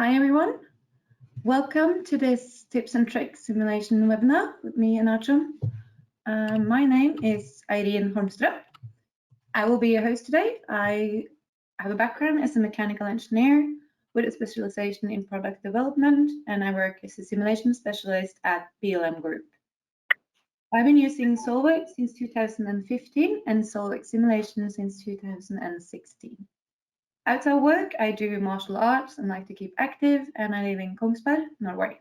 Hi everyone, welcome to this tips and tricks simulation webinar with me and Artem. My name is Eirin Holmstrøm. I will be your host today. I have a background as a mechanical engineer with a specialization in product development, and I work as a simulation specialist at BLM Group. I've been using SOLIDWORKS since 2015 and SOLIDWORKS Simulation since 2016. Outside work, I do martial arts and like to keep active, and I live in Holmstrøm, Norway.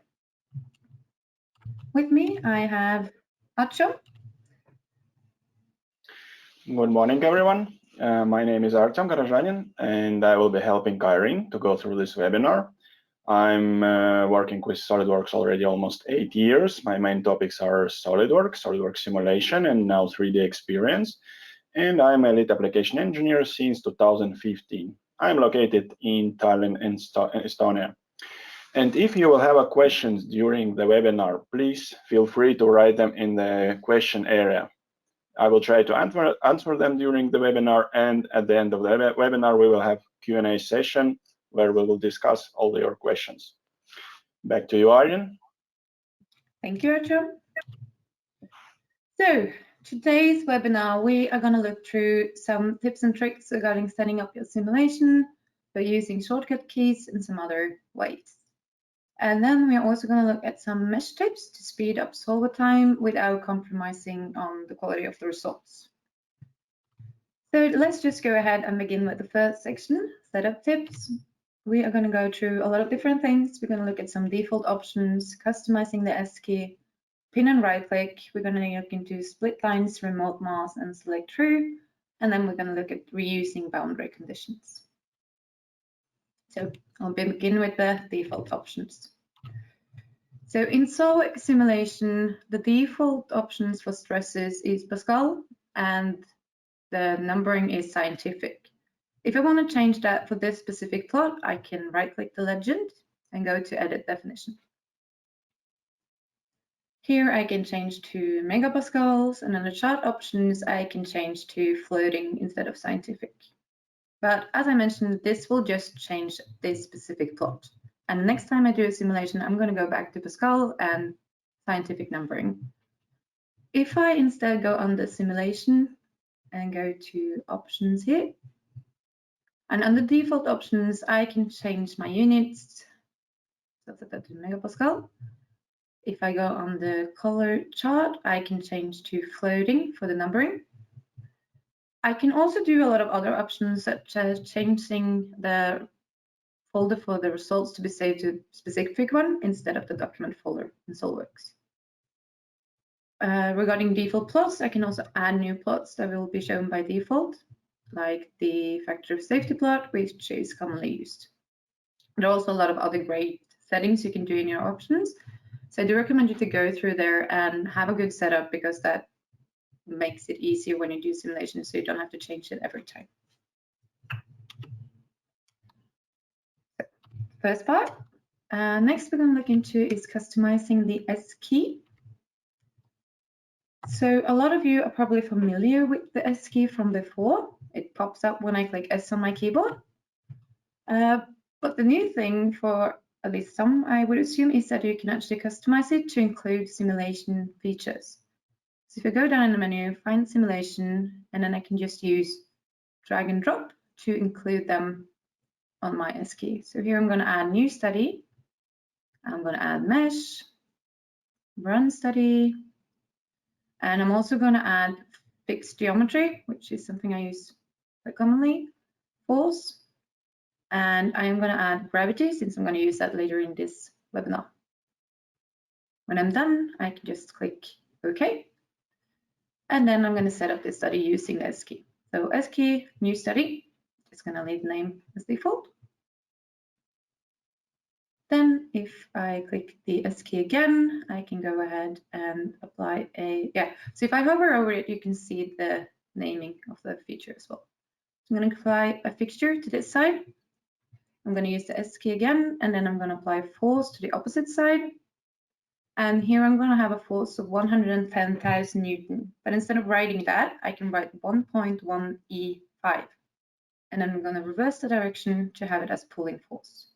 With me, I have Artem. Good morning, everyone. My name is Artem and I will be helping Eirin to go through this webinar. I'm working with SOLIDWORKS already almost 8 years. My main topics are SOLIDWORKS, SOLIDWORKS Simulation, and now 3D experience. And I'm a lead application engineer since 2015. I'm located in Tallinn, Estonia. And if you will have questions during the webinar, please feel free to write them in the question area. I will try to answer them during the webinar, and at the end of the webinar, we will have Q&A session where we will discuss all your questions. Back to you, Eirin. Thank you, Artem. So, today's webinar, we are going to look through some tips and tricks regarding setting up your simulation by using shortcut keys and some other ways. And then we're also going to look at some mesh tips to speed up solver time without compromising on the quality of the results. So let's just go ahead and begin with the first section, setup tips. We are going to go through a lot of different things. We're going to look at some default options, customizing the S key, pin and right click. We're going to look into split lines, remote mask, and select true. And then we're going to look at reusing boundary conditions. So I'll begin with the default options. So in SOLIDWORKS Simulation, the default options for stresses is Pascal and the numbering is scientific. If I want to change that for this specific plot, I can right-click the legend and go to Edit Definition. Here I can change to megapascals, and under chart options, I can change to floating instead of scientific. But as I mentioned, this will just change this specific plot. And next time I do a simulation, I'm going to go back to Pascal and scientific numbering. If I instead go under simulation and go to options here, and under default options, I can change my units. So I'll set that to megapascal. If I go on the color chart, I can change to floating for the numbering. I can also do a lot of other options, such as changing the folder for the results to be saved to a specific one instead of the document folder in SOLIDWORKS. Regarding default plots, I can also add new plots that will be shown by default, like the factor of safety plot, which is commonly used. There are also a lot of other great settings you can do in your options. So I do recommend you to go through there and have a good setup, because that makes it easier when you do simulations, so you don't have to change it every time. First part. Next we're going to look into is customizing the S key. So a lot of you are probably familiar with the S key from before. It pops up when I click S on my keyboard. But the new thing for at least some, I would assume, is that you can actually customize it to include simulation features. So if I go down in the menu, find simulation, and then I can just use drag and drop to include them on my S key. So here I'm going to add new study. I'm going to add mesh, run study, and I'm also going to add fixed geometry, which is something I use quite commonly, force, and I am going to add gravity, since I'm going to use that later in this webinar. When I'm done, I can just click OK. And then I'm going to set up this study using the S key. So S key, new study, it's going to leave the name as default. Then if I click the S key again, I can go ahead and apply a, so if I hover over it, you can see the naming of the feature as well. So I'm going to apply a fixture to this side. I'm going to use the S key again, and then I'm going to apply force to the opposite side. And here I'm going to have a force of 110,000 Newton. But instead of writing that, I can write 1.1 E5. And then I'm going to reverse the direction to have it as pulling force.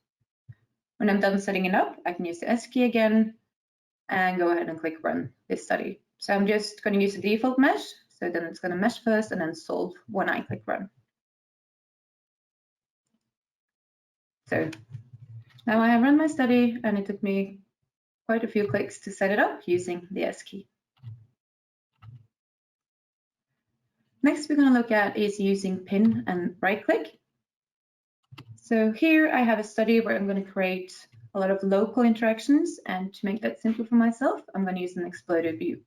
When I'm done setting it up, I can use the S key again and go ahead and click run this study. So I'm just going to use the default mesh. So then it's going to mesh first and then solve when I click run. So now I have run my study and it took me quite a few clicks to set it up using the S key. Next we're going to look at is using pin and right click. So here I have a study where I'm going to create a lot of local interactions, and to make that simple for myself, I'm going to use an exploded view.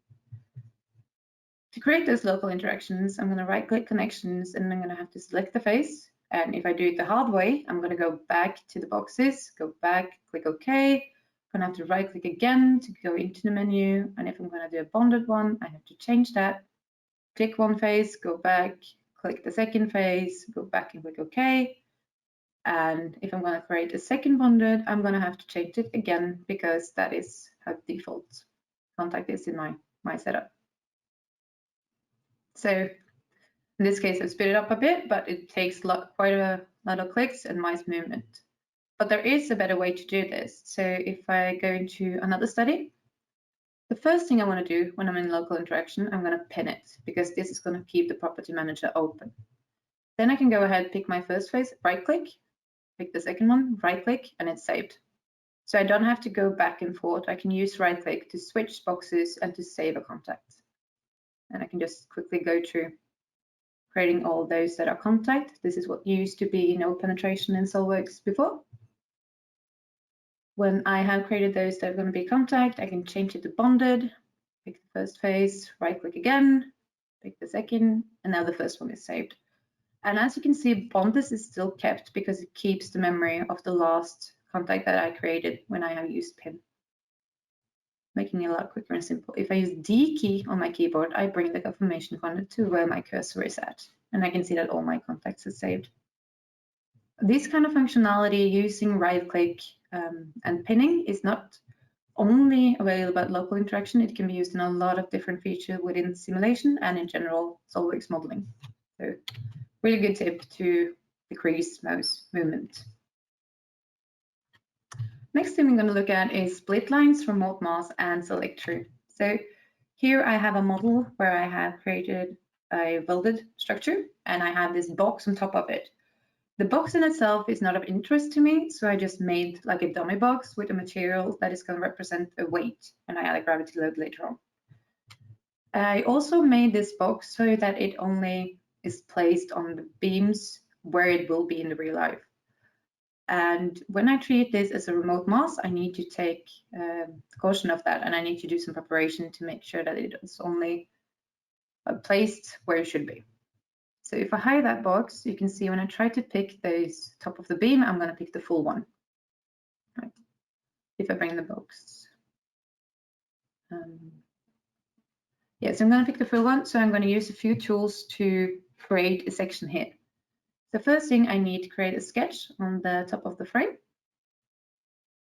To create those local interactions, I'm going to right click connections and I'm going to have to select the face. And if I do it the hard way, I'm going to go back to the boxes, go back, click OK. I'm going to have to right click again to go into the menu. And if I'm going to do a bonded one, I have to change that. Click one face, go back, click the second face, go back and click OK. And if I'm going to create a second bonded, I'm going to have to change it again because that is how the default contact is in my setup. So in this case, I've sped it up a bit, but it takes quite a lot of clicks and mouse movement. But there is a better way to do this. So if I go into another study, the first thing I want to do when I'm in local interaction, I'm going to pin it because this is going to keep the property manager open. Then I can go ahead, pick my first face, right click, pick the second one, right click, and it's saved. So I don't have to go back and forth. I can use right click to switch boxes and to save a contact. And I can just quickly go through creating all those that are contact. This is what used to be no penetration in SOLIDWORKS before. When I have created those that are going to be contact, I can change it to bonded, pick the first face, right click again, pick the second, and now the first one is saved. And as you can see, bonded is still kept because it keeps the memory of the last contact that I created when I have used pin, making it a lot quicker and simple. If I use D key on my keyboard, I bring the confirmation contact to where my cursor is at, and I can see that all my contacts are saved. This kind of functionality using right click and pinning is not only available at local interaction, it can be used in a lot of different features within simulation and in general SOLIDWORKS modeling. So really good tip to decrease mouse movement. Next thing we're going to look at is split lines, remote mask, and select through. So here I have a model where I have created a welded structure and I have this box on top of it. The box in itself is not of interest to me, so I just made like a dummy box with a material that is going to represent a weight, and I add a gravity load later on. I also made this box so that it only is placed on the beams where it will be in the real life. And when I treat this as a remote mask, I need to take caution of that, and I need to do some preparation to make sure that it is only placed where it should be. So if I hide that box, you can see when I try to pick those top of the beam, I'm going to pick the full one. Right. If I bring the box. Yeah, so I'm going to pick the full one. So I'm going to use a few tools to create a section here. The first thing I need to create a sketch on the top of the frame.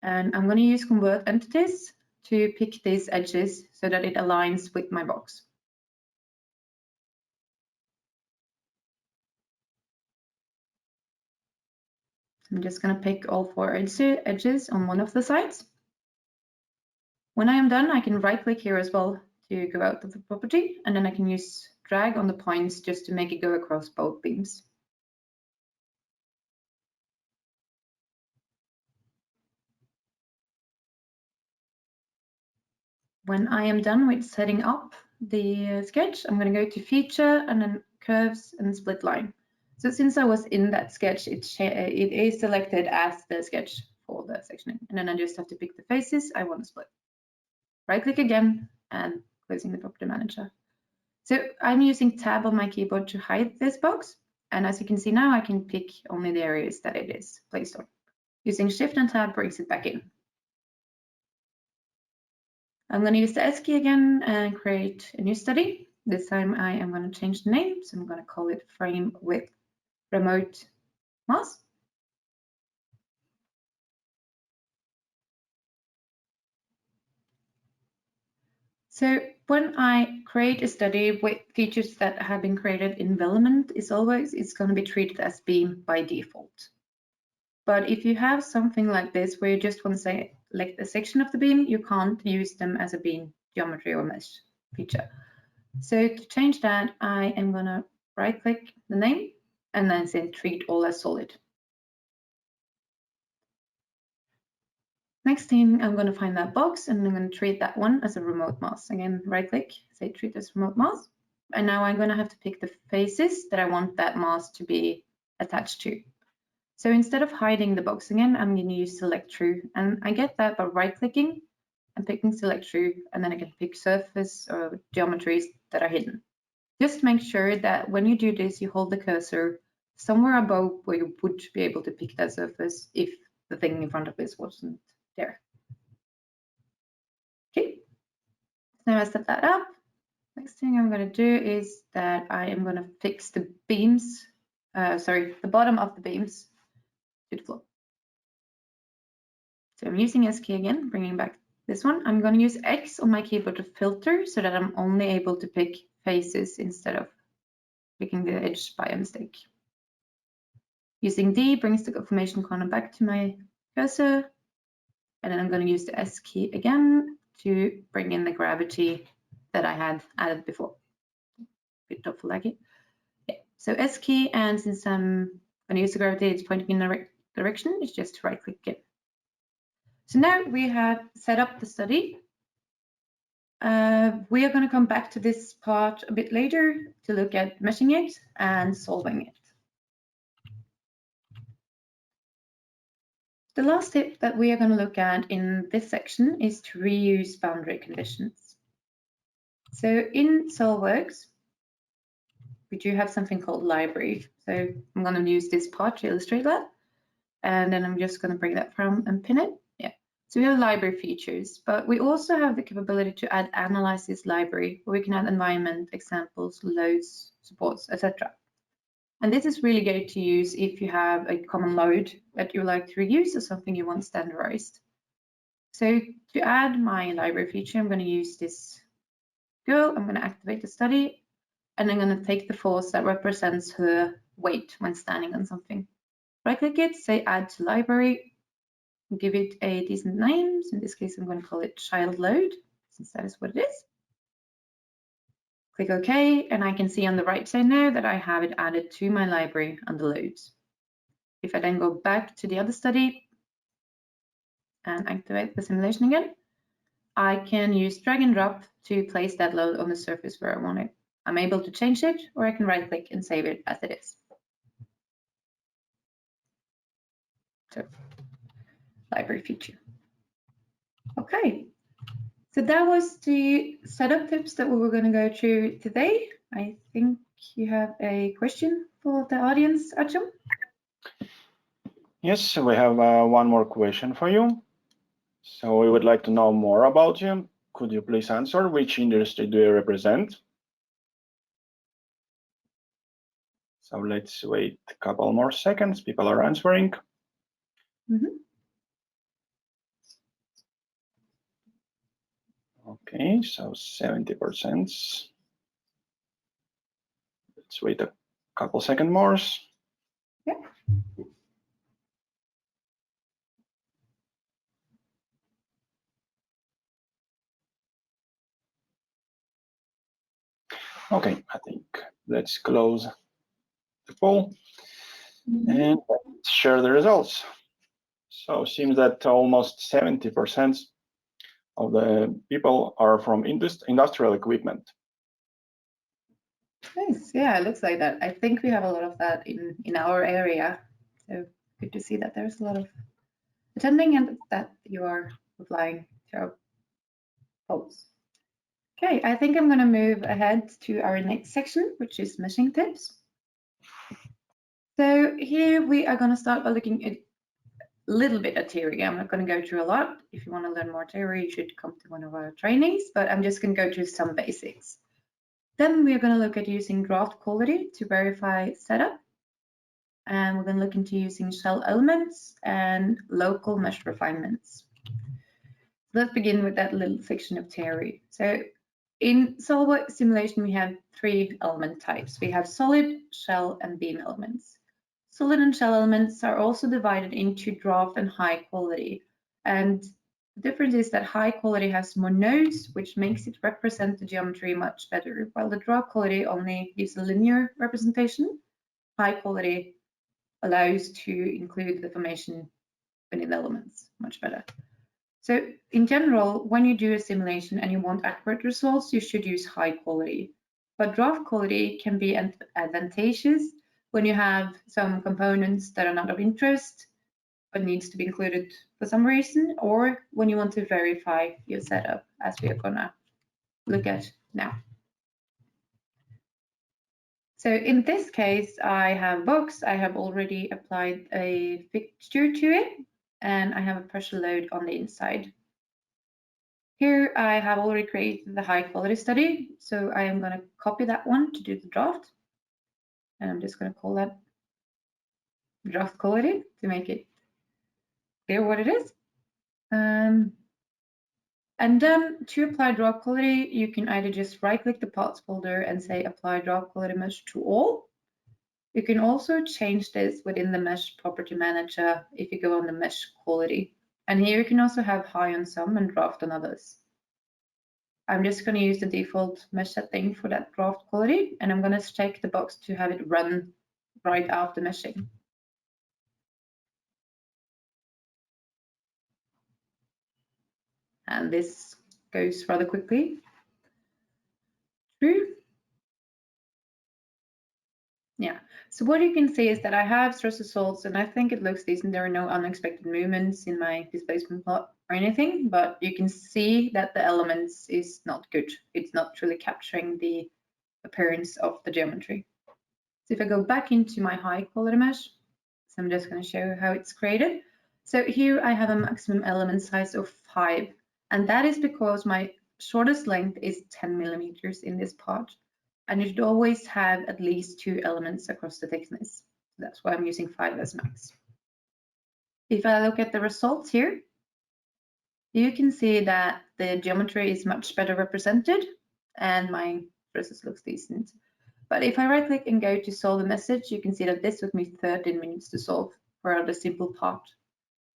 And I'm going to use convert entities to pick these edges so that it aligns with my box. I'm just going to pick all 4 edges on one of the sides. When I am done, I can right click here as well to go out of the property, and then I can use drag on the points just to make it go across both beams. When I am done with setting up the sketch, I'm going to go to feature and then curves and split line. So since I was in that sketch, it is selected as the sketch for the sectioning. And then I just have to pick the faces I want to split. Right click again and closing the property manager. So I'm using tab on my keyboard to hide this box. And as you can see now, I can pick only the areas that it is placed on. Using shift and tab brings it back in. I'm going to use the S key again and create a new study. This time I am going to change the name. So I'm going to call it frame with remote mask. So when I create a study with features that have been created in development, it's going to be treated as beam by default. But if you have something like this where you just want to select a section of the beam, you can't use them as a beam geometry or mesh feature. So to change that, I am going to right-click the name and then say treat all as solid. Next thing, I'm going to find that box and I'm going to treat that one as a remote mass. Again, right-click, say treat as remote mass. And now I'm going to have to pick the faces that I want that mass to be attached to. So instead of hiding the box again, I'm going to use select true. And I get that by right-clicking and picking select true, and then I can pick surface or geometries that are hidden. Just make sure that when you do this, you hold the cursor somewhere above where you would be able to pick that surface if the thing in front of this wasn't there. Okay, now I set that up. Next thing I'm going to do is that I am going to fix the beams, the bottom of the beams to the floor. So I'm using S key again, bringing back this one. I'm going to use X on my keyboard to filter so that I'm only able to pick faces instead of picking the edge by a mistake. Using D brings the formation corner back to my cursor. And then I'm going to use the S key again to bring in the gravity that I had added before. A bit of laggy. Yeah. So S key, and since I'm going to use the gravity, it's pointing in the right direction, it's just right click it. So now we have set up the study. We are going to come back to this part a bit later to look at meshing it and solving it. The last tip that we are going to look at in this section is to reuse boundary conditions. So in SOLIDWORKS, we do have something called library. So I'm going to use this part to illustrate that. And then I'm just going to bring that from and pin it. Yeah. So we have library features, but we also have the capability to add analysis library, where we can add environment, examples, loads, supports, etc. And this is really great to use if you have a common load that you like to reuse or something you want standardized. So to add my library feature, I'm going to use this girl. I'm going to activate the study, and I'm going to take the force that represents her weight when standing on something. Right-click it, say add to library, give it a decent name. So in this case, I'm going to call it child load, since that is what it is. Click OK, and I can see on the right side now that I have it added to my library under loads. If I then go back to the other study and activate the simulation again, I can use drag and drop to place that load on the surface where I want it. I'm able to change it, or I can right click and save it as it is. So, library feature. Okay. So that was the setup tips that we were going to go through today. I think you have a question for the audience, Artyom? Yes, we have one more question for you. So we would like to know more about you. Could you please answer which industry do you represent? So let's wait a couple more seconds. People are answering. Mm-hmm. Okay, so 70%. Let's wait a couple seconds more. Yeah. Okay, I think let's close the poll and let's share the results. So it seems that almost 70% of the people are from industrial equipment. Nice. Yeah, it looks like that. I think we have a lot of that in our area. So good to see that there's a lot of attending and that you are applying to our polls. Okay, I think I'm going to move ahead to our next section, which is meshing tips. So here we are going to start by looking at a little bit of theory. I'm not going to go through a lot. If you want to learn more theory, you should come to one of our trainings, but I'm just going to go through some basics. Then we're going to look at using draft quality to verify setup. And we're going to look into using shell elements and local mesh refinements. Let's begin with that little section of theory. So in SOLIDWORKS Simulation, we have three element types. We have solid, shell, and beam elements. solid and shell elements are also divided into draft and high quality. And the difference is that high quality has more nodes, which makes it represent the geometry much better, while the draft quality only gives a linear representation. High quality allows to include the formation within the elements much better. So in general, when you do a simulation and you want accurate results, you should use high quality. But draft quality can be advantageous when you have some components that are not of interest but needs to be included for some reason, or when you want to verify your setup, as we are gonna look at now. So in this case, I have box. I have already applied a fixture to it, and I have a pressure load on the inside. Here I have already created the high quality study, so I am going to copy that one to do the draft. And I'm just going to call that draft quality to make it clear what it is. And then to apply draft quality, you can either just right-click the parts folder and say apply draft quality mesh to all. You can also change this within the mesh property manager if you go on the mesh quality. And here you can also have high on some and draft on others. I'm just going to use the default mesh setting for that draft quality, and I'm going to check the box to have it run right after meshing. And this goes rather quickly. True. Yeah, so what you can see is that I have stress results, and I think it looks decent. There are no unexpected movements in my displacement plot or anything, but you can see that the elements is not good. It's not truly capturing the appearance of the geometry. So if I go back into my high quality mesh, so I'm just going to show you how it's created. So here I have a maximum element size of 5, and that is because my shortest length is 10 millimeters in this part. And you should always have at least 2 elements across the thickness. That's why I'm using 5 as max. If I look at the results here, you can see that the geometry is much better represented and my stresses looks decent. But if I right click and go to solve a message, you can see that this took me 13 minutes to solve for the simple part.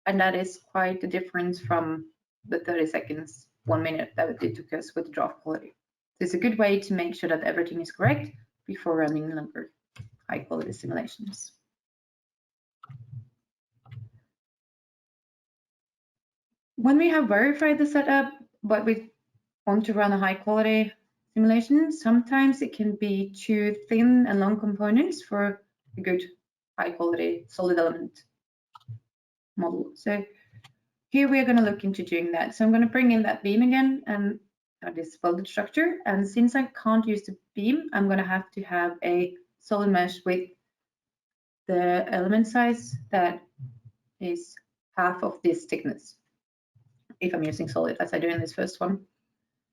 And that is quite a difference from the 30 seconds, 1 minute that it took us with the draft quality. It's a good way to make sure that everything is correct before running longer high quality simulations. When we have verified the setup, but we want to run a high quality simulation, sometimes it can be too thin and long components for a good high quality solid element model. So here we are going to look into doing that. So I'm going to bring in that beam again and this folded structure, and since I can't use the beam, I'm going to have a solid mesh with the element size that is half of this thickness if I'm using solid, as I do in this first one.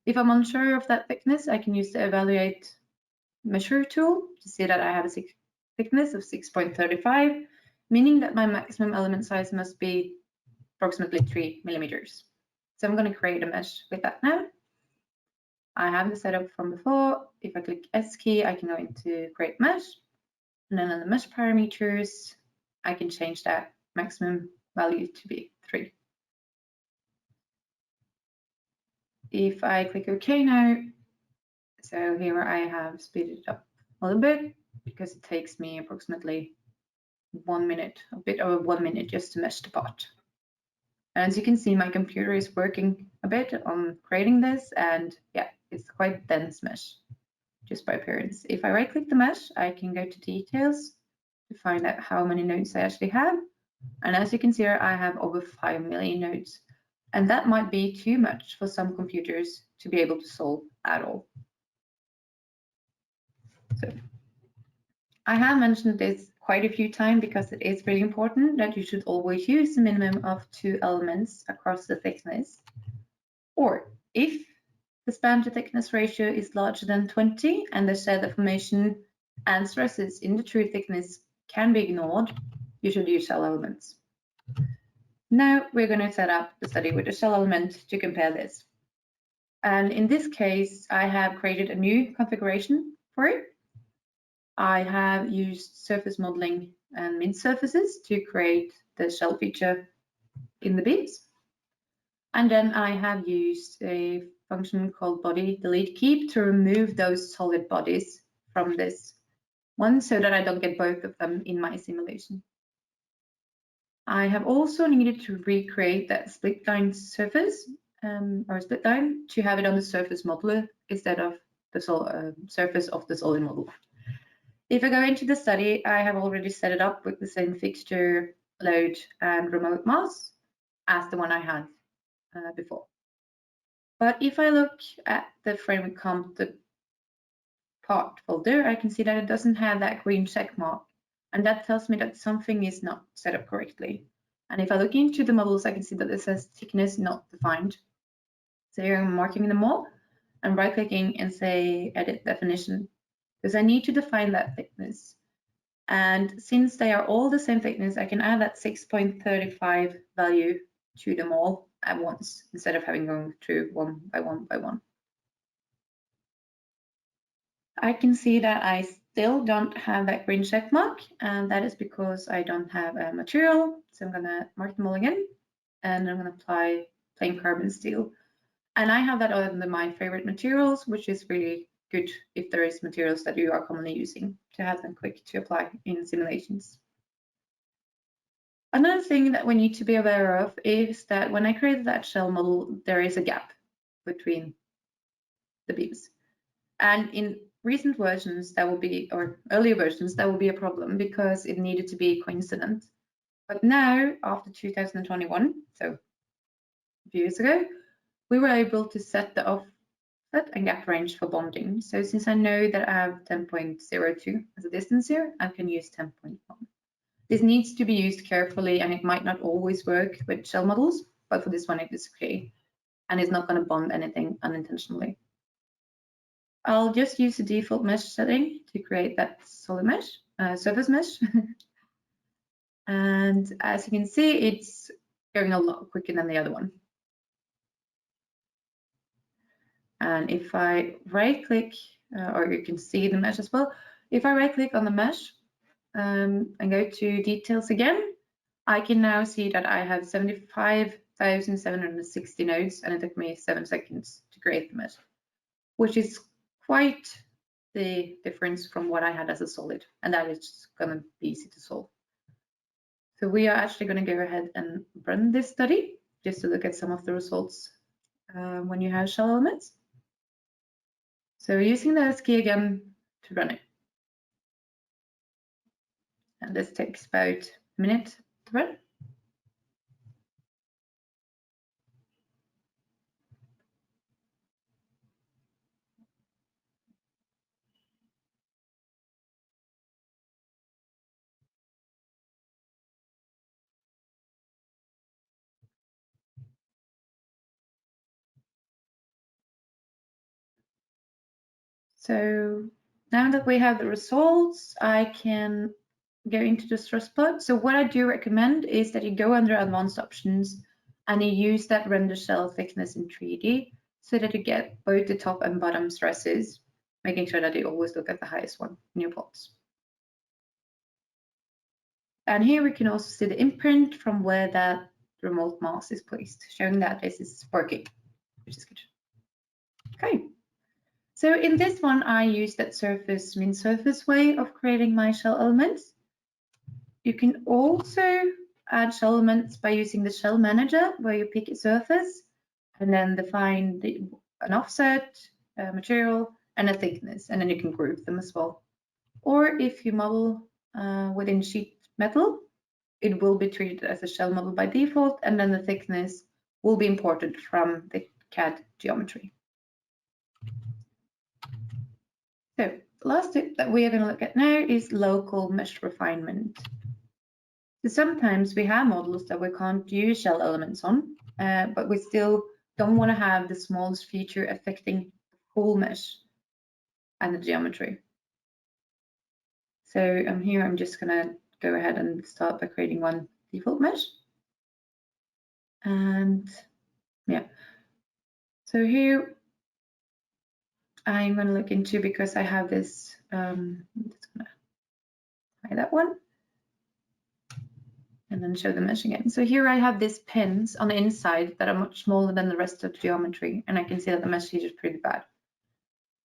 If I'm unsure of that thickness, I can use the evaluate measure tool to see that I have a thickness of 6.35, meaning that my maximum element size must be approximately 3 millimeters. So I'm going to create a mesh with that now. I have the setup from before. If I click S key, I can go into create mesh. And then on the mesh parameters, I can change that maximum value to be 3. If I click OK now, so here I have speeded it up a little bit because it takes me approximately 1 minute, a bit over 1 minute just to mesh the part. And as you can see, my computer is working a bit on creating this, and yeah, it's quite dense mesh just by appearance. If I right click the mesh, I can go to details to find out how many nodes I actually have. And as you can see here, I have over 5 million nodes. And that might be too much for some computers to be able to solve at all. So I have mentioned this quite a few times because it is really important that you should always use a minimum of 2 elements across the thickness. Or if the span to thickness ratio is larger than 20 and the shared deformation and stresses in the true thickness can be ignored, you should use shell elements. Now we're going to set up the study with a shell element to compare this. And in this case, I have created a new configuration for it. I have used surface modeling and min surfaces to create the shell feature in the beams. And then I have used a function called body delete keep to remove those solid bodies from this one so that I don't get both of them in my simulation. I have also needed to recreate that split line surface or split line to have it on the surface modeler instead of the surface of the solid model. If I go into the study, I have already set it up with the same fixture, load, and remote mass as the one I had before. But if I look at the framework comp, the part folder, I can see that it doesn't have that green check mark. And that tells me that something is not set up correctly. And if I look into the models, I can see that it says thickness not defined. So here I'm marking them all and right-clicking and say edit definition, because I need to define that thickness. And since they are all the same thickness, I can add that 6.35 value to them all at once instead of having going through one by one by one. I can see that I still don't have that green check mark, and that is because I don't have a material. So I'm going to mark them all again, and I'm going to apply plain carbon steel. And I have that under my favorite materials, which is really good if there is materials that you are commonly using to have them quick to apply in simulations. Another thing that we need to be aware of is that when I created that shell model, there is a gap between the beams. And in recent versions, that will be, or earlier versions, that will be a problem because it needed to be coincident. But now, after 2021, so a few years ago, we were able to set the offset and gap range for bonding. So since I know that I have 10.02 as a distance here, I can use 10.1. This needs to be used carefully, and it might not always work with shell models, but for this one it is okay, and it's not going to bond anything unintentionally. I'll just use the default mesh setting to create that solid mesh, surface mesh. And as you can see, it's going a lot quicker than the other one. And if I right click, or you can see the mesh as well, if I right click on the mesh and go to details again, I can now see that I have 75,760 nodes, and it took me 7 seconds to create the mesh, which is quite the difference from what I had as a solid, and that is going to be easy to solve. So we are actually going to go ahead and run this study just to look at some of the results when you have shell elements. So using the S key again to run it. And this takes about a minute to run. So now that we have the results, I can go into the stress plot. So what I do recommend is that you go under advanced options and you use that render shell thickness in 3D so that you get both the top and bottom stresses, making sure that you always look at the highest one in your plots. And here we can also see the imprint from where that remote mass is placed, showing that this is working, which is good. Okay. So in this one, I use that surface min surface way of creating my shell elements. You can also add shell elements by using the shell manager, where you pick a surface and then define an offset, a material, and a thickness, and then you can group them as well. Or if you model within sheet metal, it will be treated as a shell model by default, and then the thickness will be imported from the CAD geometry. So the last tip that we are going to look at now is local mesh refinement. So sometimes we have models that we can't use shell elements on, but we still don't want to have the smallest feature affecting the whole mesh and the geometry. So here I'm just going to go ahead and start by creating one default mesh. And yeah, so here I'm going to look into, because I have this, I'm just going to hide that one and then show the mesh again. So here I have these pins on the inside that are much smaller than the rest of the geometry, and I can see that the mesh here is pretty bad.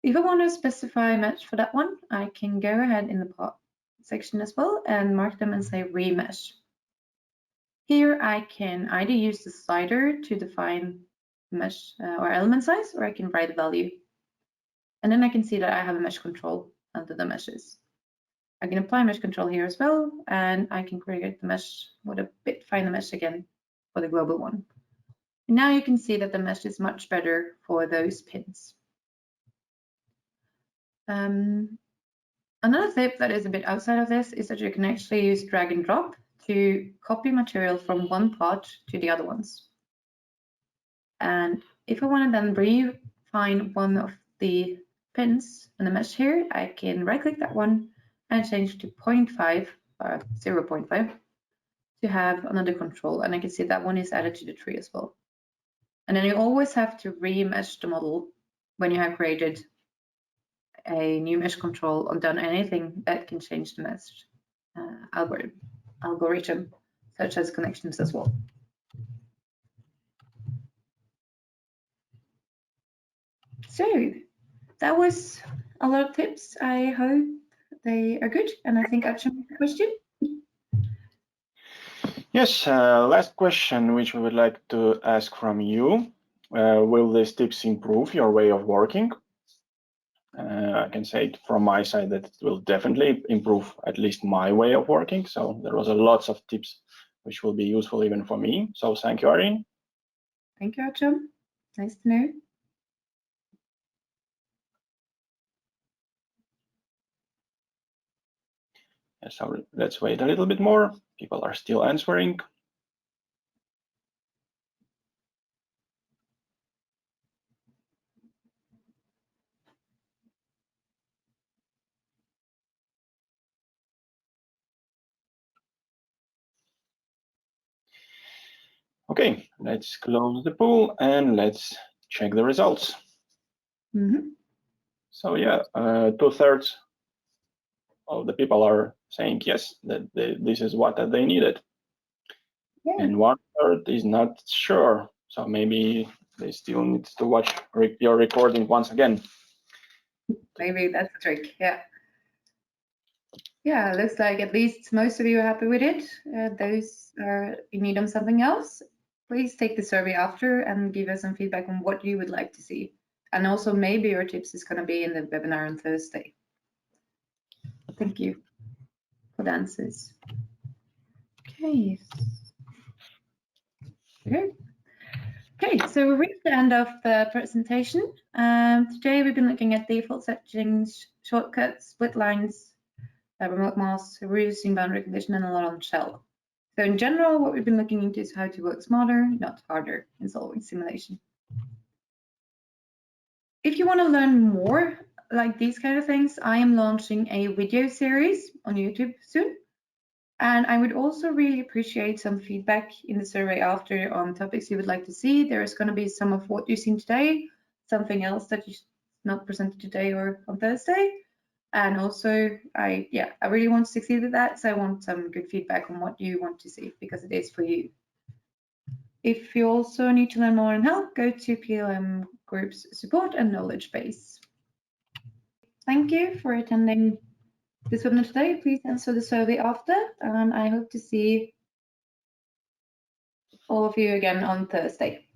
If I want to specify a mesh for that one, I can go ahead in the part section as well and mark them and say remesh. Here I can either use the slider to define mesh or element size, or I can write a value. And then I can see that I have a mesh control under the meshes. I can apply mesh control here as well, and I can create the mesh with a bit finer mesh again for the global one. And now you can see that the mesh is much better for those pins. Another tip that is a bit outside of this is that you can actually use drag and drop to copy material from one part to the other ones. And if I want to then refine one of the pins in the mesh here, I can right click that one and change to 0.5 or 0.5 to have another control. And I can see that one is added to the tree as well. And then you always have to remesh the model when you have created a new mesh control or done anything that can change the mesh algorithm, such as connections as well. So that was a lot of tips. I hope they are good, and I think Archam has a question. Yes, last question which we would like to ask from you. Will these tips improve your way of working? I can say it from my side that it will definitely improve at least my way of working. So there was a lots of tips which will be useful even for me. So thank you, Eirin. Thank you, Archam. Nice to know. So let's wait a little bit more. People are still answering. Okay, let's close the poll and let's check the results. So yeah, 2/3 of the people are saying yes, that this is what they needed. Yeah. And 1/3 is not sure. So maybe they still need to watch your recording once again. Maybe that's the trick, yeah. Yeah, looks like at least most of you are happy with it. Those are in need of something else, please take the survey after and give us some feedback on what you would like to see. And also maybe your tips is going to be in the webinar on Thursday. Thank you for the answers. Okay. Okay, so we reached the end of the presentation. Today we've been looking at default settings, shortcuts, split lines, remote masks, reducing boundary condition, and a lot on shell. So in general, what we've been looking into is how to work smarter, not harder, in solving simulation. If you want to learn more like these kind of things, I am launching a video series on YouTube soon. And I would also really appreciate some feedback in the survey after on topics you would like to see. There is going to be some of what you've seen today, something else that you not presented today or on Thursday. And also, I really want to succeed with that. So I want some good feedback on what you want to see, because it is for you. If you also need to learn more and help, go to PLM Group's support and knowledge base. Thank you for attending this webinar today. Please answer the survey after, and I hope to see all of you again on Thursday.